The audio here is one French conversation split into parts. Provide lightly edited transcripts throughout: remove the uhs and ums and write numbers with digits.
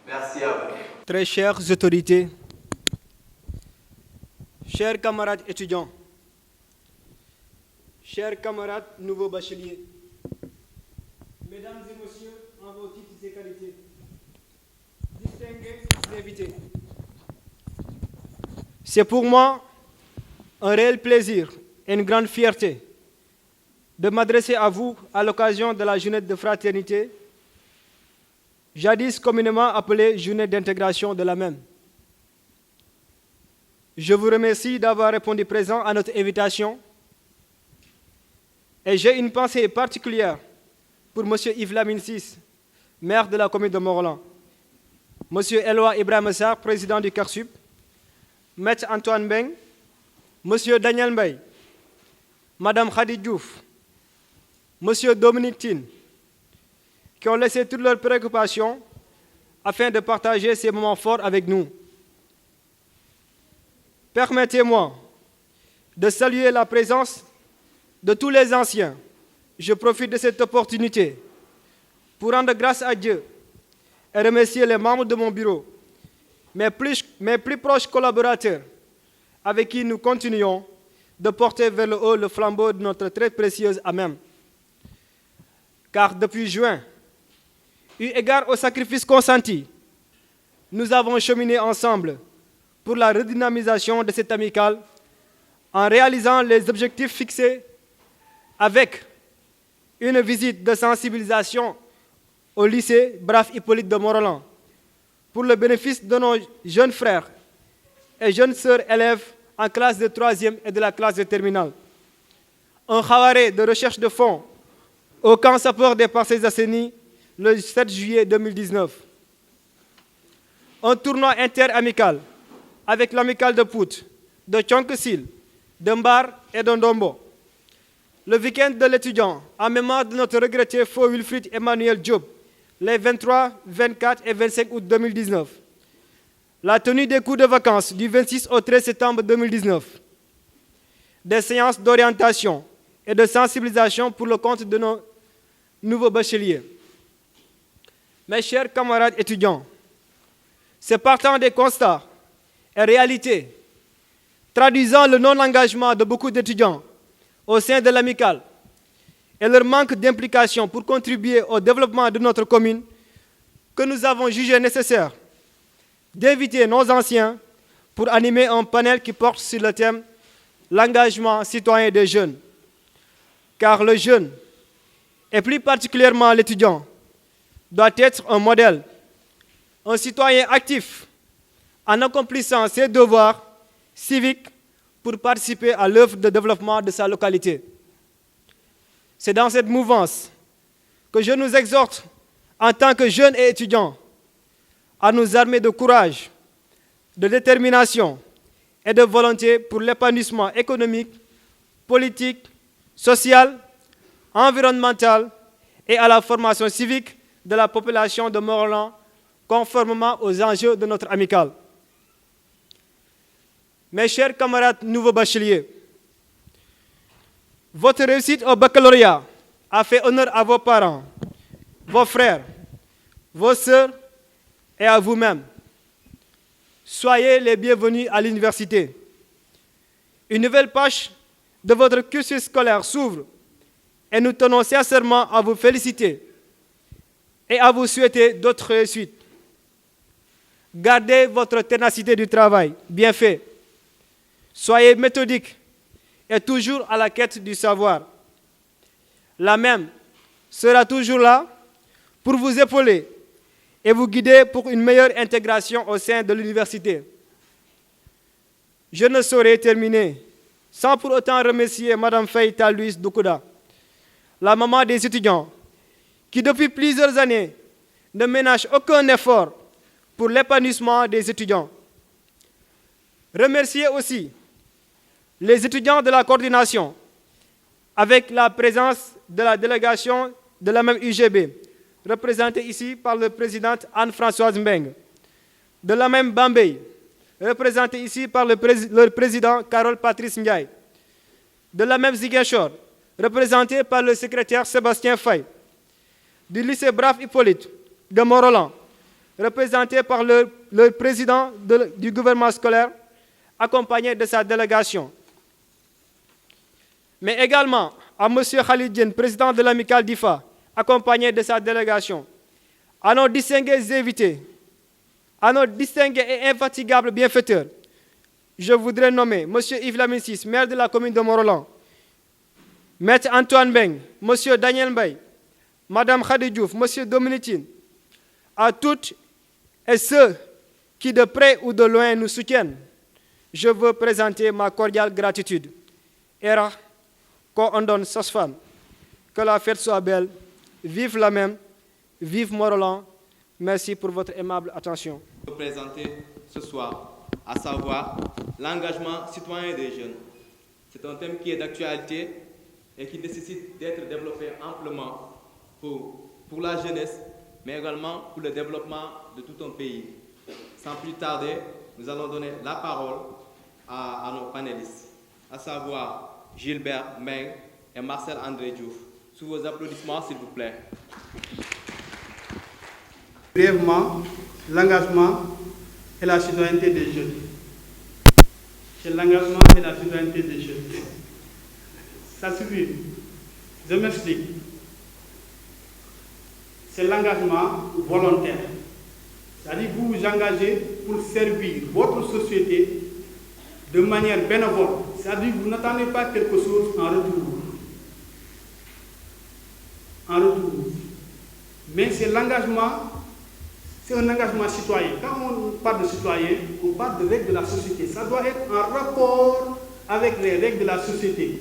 Merci à vous. Très chères autorités, chers camarades étudiants, chers camarades nouveaux bacheliers, mesdames et messieurs, en vos titres et qualités, distingués invités, c'est pour moi un réel plaisir et une grande fierté de m'adresser à vous à l'occasion de la journée de fraternité, jadis communément appelée journée d'intégration de la même. Je vous remercie d'avoir répondu présent à notre invitation et j'ai une pensée particulière pour M. Yves Lamine Ciss, maire de la commune de Mont-Rolland, M. Eloi Ibrahima Sarr, président du CARSUP, M. Antoine Beng, M. Daniel Mbaye, Mme Khady Diouf, M. Dominique Tine, qui ont laissé toutes leurs préoccupations afin de partager ces moments forts avec nous. Permettez-moi de saluer la présence de tous les anciens. Je profite de cette opportunité pour rendre grâce à Dieu et remercier les membres de mon bureau, mes plus proches collaborateurs, avec qui nous continuons de porter vers le haut le flambeau de notre très précieuse AMEM. Car depuis juin, eu égard au sacrifice consenti, nous avons cheminé ensemble pour la redynamisation de cette amicale en réalisant les objectifs fixés avec une visite de sensibilisation au lycée Brave Hippolyte de Mont-Rolland pour le bénéfice de nos jeunes frères et jeunes sœurs élèves en classe de 3e et de la classe de terminale. Un xawaré de recherche de fonds au camp sapeur des Parcelles Assainies le 7 juillet 2019. Un tournoi interamical avec l'amicale de Pout, de Thionck-Essyl, de Mbar et de Ndombo. Le week-end de l'étudiant, en mémoire de notre regretté faux Wilfried Emmanuel Diop, les 23, 24 et 25 août 2019. La tenue des cours de vacances du 26 au 13 septembre 2019. Des séances d'orientation et de sensibilisation pour le compte de nos nouveaux bacheliers. Mes chers camarades étudiants, c'est partant des constats et réalités, traduisant le non-engagement de beaucoup d'étudiants au sein de l'amicale et leur manque d'implication pour contribuer au développement de notre commune, que nous avons jugé nécessaire d'inviter nos anciens pour animer un panel qui porte sur le thème « L'engagement citoyen des jeunes ». Car le jeune, et plus particulièrement l'étudiant, doit être un modèle, un citoyen actif, en accomplissant ses devoirs civiques pour participer à l'œuvre de développement de sa localité. C'est dans cette mouvance que je nous exhorte, en tant que jeunes et étudiants, à nous armer de courage, de détermination et de volonté pour l'épanouissement économique, politique, social, environnemental et à la formation civique de la population de Mont-Rolland, conformément aux enjeux de notre amicale. Mes chers camarades nouveaux bacheliers, votre réussite au baccalauréat a fait honneur à vos parents, vos frères, vos sœurs et à vous-même. Soyez les bienvenus à l'université. Une nouvelle page de votre cursus scolaire s'ouvre et nous tenons sincèrement à vous féliciter et à vous souhaiter d'autres réussites. Gardez votre ténacité du travail, bien fait. Soyez méthodique et toujours à la quête du savoir. La même sera toujours là pour vous épauler et vous guider pour une meilleure intégration au sein de l'université. Je ne saurais terminer sans pour autant remercier Mme Faïta Louise Doukouda, la maman des étudiants, qui depuis plusieurs années ne ménage aucun effort pour l'épanouissement des étudiants. Remercier aussi les étudiants de la coordination, avec la présence de la délégation de la même UGB, représentée ici par la présidente Anne-Françoise Mbeng, de la même Bambey, représentée ici par leur président Carole Patrice Ndiaye, de la même Ziguinchor, représentée par le secrétaire Sébastien Faye, du lycée Brave Hippolyte de Mont-Rolland, représentés par le président du gouvernement scolaire, accompagné de sa délégation. Mais également à M. Khalid Diène, président de l'amicale d'IFA, accompagné de sa délégation. À nos distingués invités, à nos distingués et infatigables bienfaiteurs, je voudrais nommer M. Yves Lamine-Ciss, maire de la commune de Mont-Rolland, M. Antoine Beng, M. Daniel Mbaye, Mme Khady Diouf, M. Dominique, à toutes et ceux qui de près ou de loin nous soutiennent, je veux présenter ma cordiale gratitude. Era, ko ondon sosfan, que la fête soit belle, vive la même, vive Mont-Rolland. Merci pour votre aimable attention. Je vais présenter ce soir, à savoir l'engagement citoyen des jeunes. C'est un thème qui est d'actualité et qui nécessite d'être développé amplement pour la jeunesse, mais également pour le développement de tout un pays. Sans plus tarder, nous allons donner la parole à nos panélistes, à savoir Gilbert Meng et Marcel André Diouf. Sous vos applaudissements, s'il vous plaît. Brièvement, l'engagement et la citoyenneté des jeunes. C'est l'engagement et la citoyenneté des jeunes. Ça suffit. Je m'explique. C'est l'engagement volontaire. C'est-à-dire que vous vous engagez pour servir votre société de manière bénévole. C'est-à-dire que vous n'attendez pas quelque chose en retour. Mais c'est l'engagement, c'est un engagement citoyen. Quand on parle de citoyen, on parle de règles de la société. Ça doit être en rapport avec les règles de la société.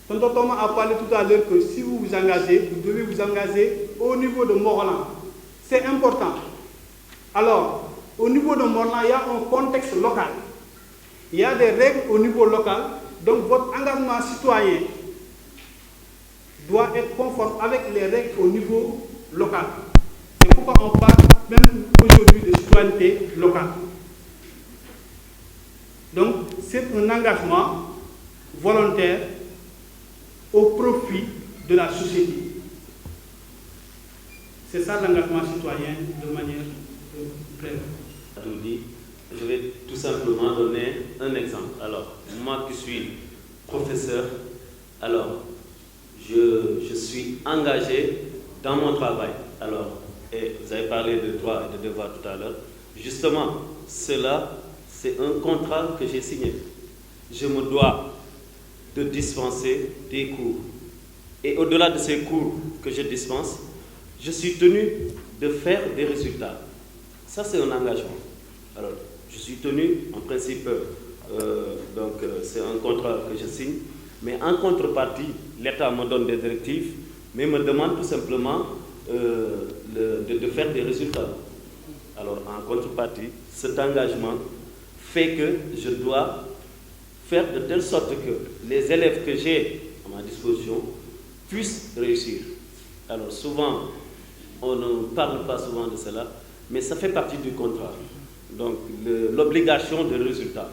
Tonton Thomas a parlé tout à l'heure que si vous vous engagez, vous devez vous engager au niveau de Mont-Rolland. C'est important. Alors, au niveau de Mont-Rolland, il y a un contexte local. Il y a des règles au niveau local. Donc, votre engagement citoyen doit être conforme avec les règles au niveau local. C'est pourquoi on parle même aujourd'hui de citoyenneté locale. Donc, c'est un engagement volontaire au profit de la société. C'est ça l'engagement citoyen de manière brève. Tout dit, je vais tout simplement donner un exemple. Alors, moi qui suis professeur, alors, je suis engagé dans mon travail. Alors, et vous avez parlé de droits et de devoirs tout à l'heure. Justement, cela, c'est un contrat que j'ai signé. Je me dois de dispenser des cours. Et au-delà de ces cours que je dispense, je suis tenu de faire des résultats. Ça, c'est un engagement. Alors, je suis tenu, en principe, c'est un contrat que je signe, mais en contrepartie, l'État me donne des directives, mais me demande tout simplement de faire des résultats. Alors, en contrepartie, cet engagement fait que je dois faire de telle sorte que les élèves que j'ai à ma disposition puissent réussir. Alors, souvent, on ne parle pas souvent de cela, mais ça fait partie du contrat. Donc, l'obligation de résultat.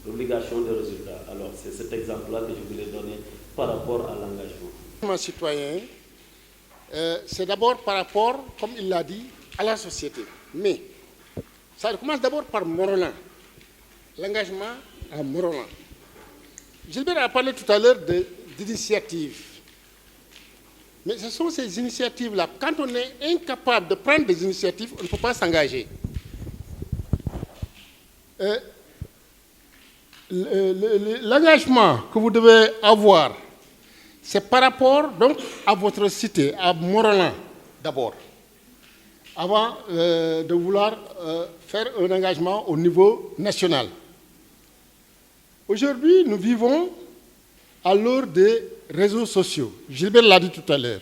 L'obligation de résultat. Alors, c'est cet exemple-là que je voulais donner par rapport à l'engagement. L'engagement citoyen, c'est d'abord par rapport, comme il l'a dit, à la société. Mais ça commence d'abord par Mont-Rolland. L'engagement à Mont-Rolland. Gilbert a parlé tout à l'heure d'initiatives. Mais ce sont ces initiatives-là. Quand on est incapable de prendre des initiatives, on ne peut pas s'engager. L'engagement que vous devez avoir, c'est par rapport donc, à votre cité, à Mont-Rolland d'abord, avant de vouloir faire un engagement au niveau national. Aujourd'hui, nous vivons à l'heure des réseaux sociaux. Gilbert l'a dit tout à l'heure.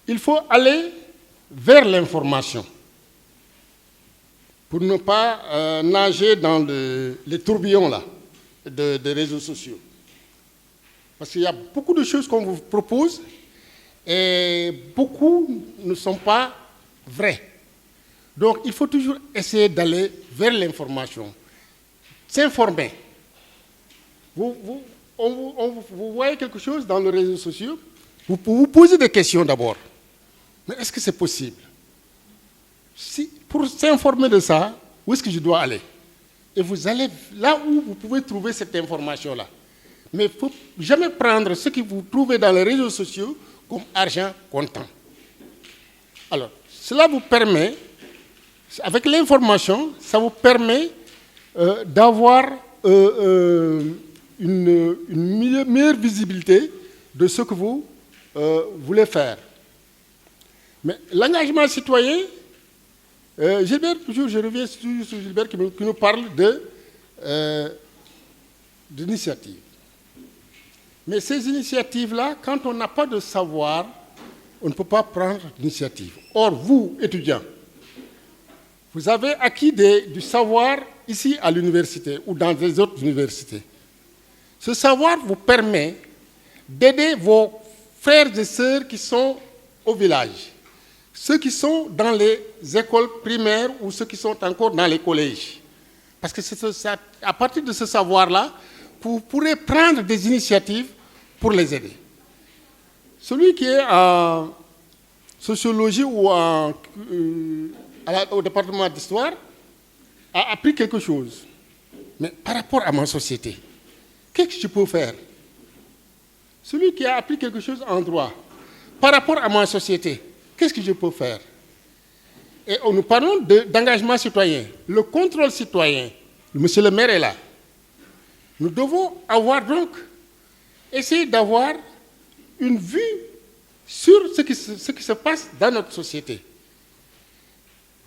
Il faut aller vers l'information pour ne pas nager dans les tourbillons là, des réseaux sociaux. Parce qu'il y a beaucoup de choses qu'on vous propose et beaucoup ne sont pas vraies. Donc il faut toujours essayer d'aller vers l'information. S'informer. Vous voyez quelque chose dans les réseaux sociaux, vous posez des questions d'abord. Mais est-ce que c'est possible? pour s'informer de ça, où est-ce que je dois aller? Et vous allez là où vous pouvez trouver cette information-là. Mais il ne faut jamais prendre ce que vous trouvez dans les réseaux sociaux comme argent comptant. Alors, cela vous permet, avec l'information, ça vous permet d'avoir une meilleure visibilité de ce que vous voulez faire. Mais l'engagement citoyen, Gilbert, toujours, je reviens sur Gilbert qui nous parle d'initiatives. Mais ces initiatives-là, quand on n'a pas de savoir, on ne peut pas prendre d'initiative. Or, vous, étudiants, vous avez acquis du savoir ici à l'université ou dans les autres universités. Ce savoir vous permet d'aider vos frères et sœurs qui sont au village, ceux qui sont dans les écoles primaires ou ceux qui sont encore dans les collèges. Parce que c'est à partir de ce savoir-là, vous pourrez prendre des initiatives pour les aider. Celui qui est en sociologie ou au département d'histoire a appris quelque chose. Mais par rapport à ma société, qu'est-ce que je peux faire? Celui qui a appris quelque chose en droit, par rapport à ma société, qu'est-ce que je peux faire? Et nous parlons d'engagement citoyen. Le contrôle citoyen, monsieur le maire est là. Nous devons avoir donc, essayer d'avoir une vue sur ce qui se passe dans notre société.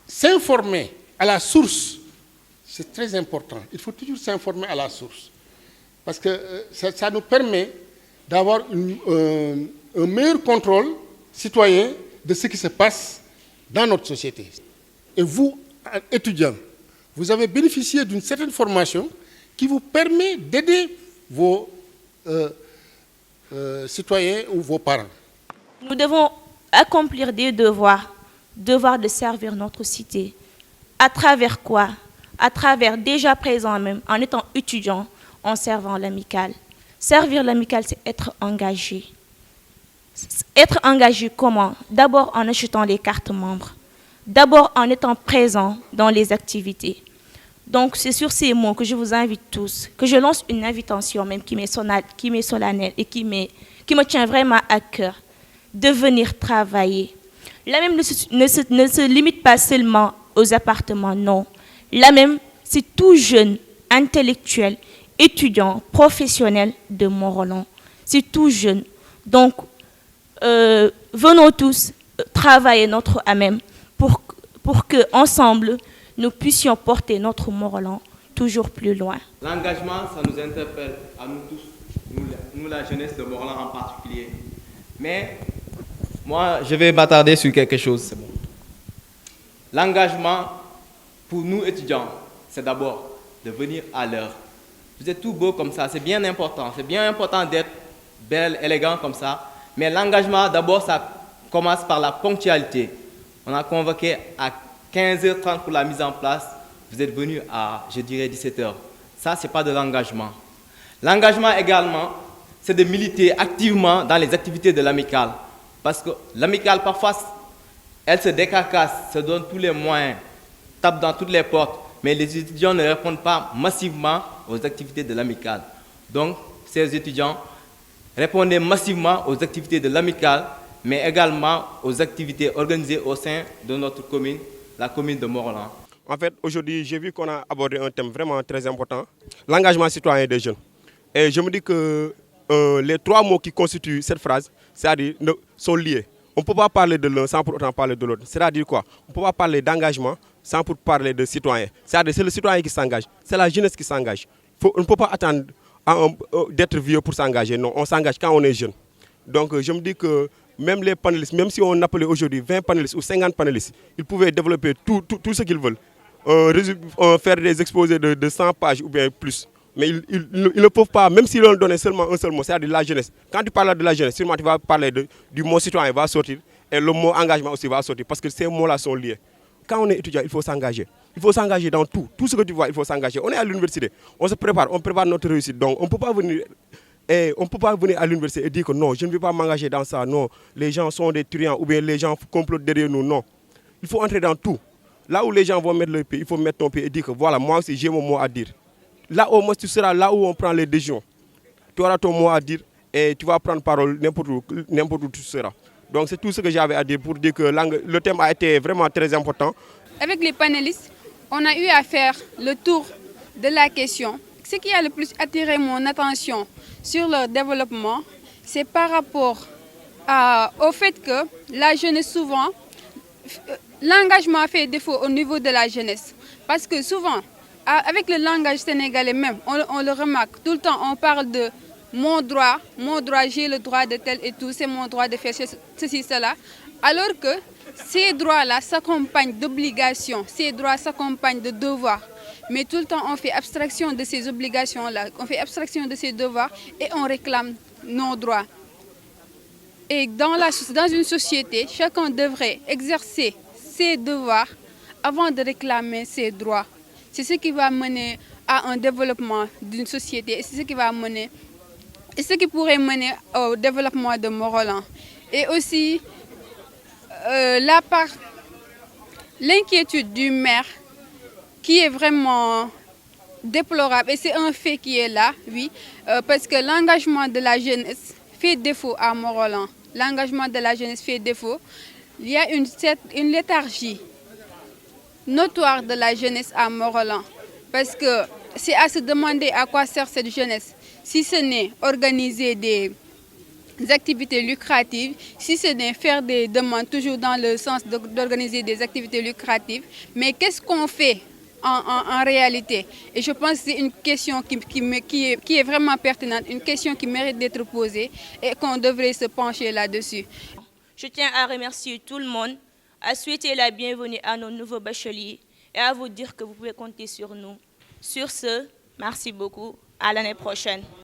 S'informer à la source, c'est très important. Il faut toujours s'informer à la source. Parce que ça nous permet d'avoir un meilleur contrôle citoyen de ce qui se passe dans notre société. Et vous, étudiants, vous avez bénéficié d'une certaine formation qui vous permet d'aider vos citoyens ou vos parents. Nous devons accomplir des devoirs de servir notre cité. À travers quoi? À travers déjà présent même, en étant étudiant, en servant l'amicale. Servir l'amicale, c'est être engagé. Être engagé comment? D'abord en achetant les cartes membres. D'abord en étant présent dans les activités. Donc c'est sur ces mots que je vous invite tous, que je lance une invitation même qui m'est solennelle et qui me tient vraiment à cœur, de venir travailler. La même ne se limite pas seulement aux appartements, non. La même, c'est tout jeune, intellectuel, étudiant, professionnel de Mont-Roland. C'est tout jeune. Donc, venons tous travailler notre AMEM pour que ensemble nous puissions porter notre Mont-Roland toujours plus loin. L'engagement, ça nous interpelle à nous tous, nous la jeunesse de Mont-Roland en particulier. Mais moi, je vais m'attarder sur quelque chose, c'est bon. L'engagement, pour nous étudiants, c'est d'abord de venir à l'heure. Vous êtes tout beau comme ça, c'est bien important. C'est bien important d'être belle, élégant comme ça. Mais l'engagement, d'abord, ça commence par la ponctualité. On a convoqué à 15h30 pour la mise en place. Vous êtes venus à, je dirais, 17h. Ça, ce n'est pas de l'engagement. L'engagement également, c'est de militer activement dans les activités de l'amicale. Parce que l'amicale, parfois, elle se décarcasse, se donne tous les moyens, tape dans toutes les portes. Mais les étudiants ne répondent pas massivement aux activités de l'amicale. Donc, ces étudiants, répondez massivement aux activités de l'amicale, mais également aux activités organisées au sein de notre commune, la commune de Mont-Roland. En fait, aujourd'hui, j'ai vu qu'on a abordé un thème vraiment très important, l'engagement citoyen des jeunes. Et je me dis que les trois mots qui constituent cette phrase, c'est-à-dire, sont liés. On ne peut pas parler de l'un sans pour autant parler de l'autre. C'est-à-dire quoi? On ne peut pas parler d'engagement sans pour parler de citoyen. C'est-à-dire c'est le citoyen qui s'engage, c'est la jeunesse qui s'engage. On ne peut pas attendre d'être vieux pour s'engager. Non, on s'engage quand on est jeune. Donc je me dis que même les panélistes, même si on appelait aujourd'hui 20 panélistes ou 50 panélistes, ils pouvaient développer tout ce qu'ils veulent. Faire des exposés de 100 pages ou bien plus. Mais ils ne peuvent pas, même s'ils leur donnaient seulement un seul mot, c'est-à-dire la jeunesse. Quand tu parles de la jeunesse, sûrement tu vas parler du mot citoyen va sortir et le mot engagement aussi va sortir parce que ces mots-là sont liés. Quand on est étudiant, il faut s'engager. Il faut s'engager dans tout. Tout ce que tu vois, il faut s'engager. On est à l'université, on se prépare, on prépare notre réussite. Donc on ne peut pas venir à l'université et dire que non, je ne vais pas m'engager dans ça. Non, les gens sont des truands ou bien les gens complotent derrière nous. Non. Il faut entrer dans tout. Là où les gens vont mettre leur pied, il faut mettre ton pied et dire que voilà, moi aussi j'ai mon mot à dire. Là au moins tu seras là où on prend les décisions. Tu auras ton mot à dire et tu vas prendre parole n'importe où tu seras. Donc c'est tout ce que j'avais à dire pour dire que le thème a été vraiment très important. Avec les panélistes, on a eu à faire le tour de la question. Ce qui a le plus attiré mon attention sur leur développement, c'est par rapport au fait que la jeunesse souvent, l'engagement fait défaut au niveau de la jeunesse. Parce que souvent, avec le langage sénégalais même, on le remarque, tout le temps on parle de mon droit, j'ai le droit de tel et tout, c'est mon droit de faire ceci, cela. Alors que ces droits-là s'accompagnent d'obligations, ces droits s'accompagnent de devoirs. Mais tout le temps on fait abstraction de ces obligations-là, on fait abstraction de ces devoirs et on réclame nos droits. Et dans une société, chacun devrait exercer ses devoirs avant de réclamer ses droits. C'est ce qui va mener à un développement d'une société et c'est ce qui va mener, et ce qui pourrait mener au développement de Morolan. Et aussi l'inquiétude du maire qui est vraiment déplorable et c'est un fait qui est là, oui, parce que l'engagement de la jeunesse fait défaut à Morolan. L'engagement de la jeunesse fait défaut. Il y a une léthargie notoire de la jeunesse à Morolan. Parce que c'est à se demander à quoi sert cette jeunesse. Si ce n'est organiser des activités lucratives, si ce n'est faire des demandes toujours dans le sens d'organiser des activités lucratives. Mais qu'est-ce qu'on fait en réalité? Et je pense que c'est une question qui est vraiment pertinente, une question qui mérite d'être posée et qu'on devrait se pencher là-dessus. Je tiens à remercier tout le monde, à souhaiter la bienvenue à nos nouveaux bacheliers et à vous dire que vous pouvez compter sur nous. Sur ce, merci beaucoup. À l'année prochaine.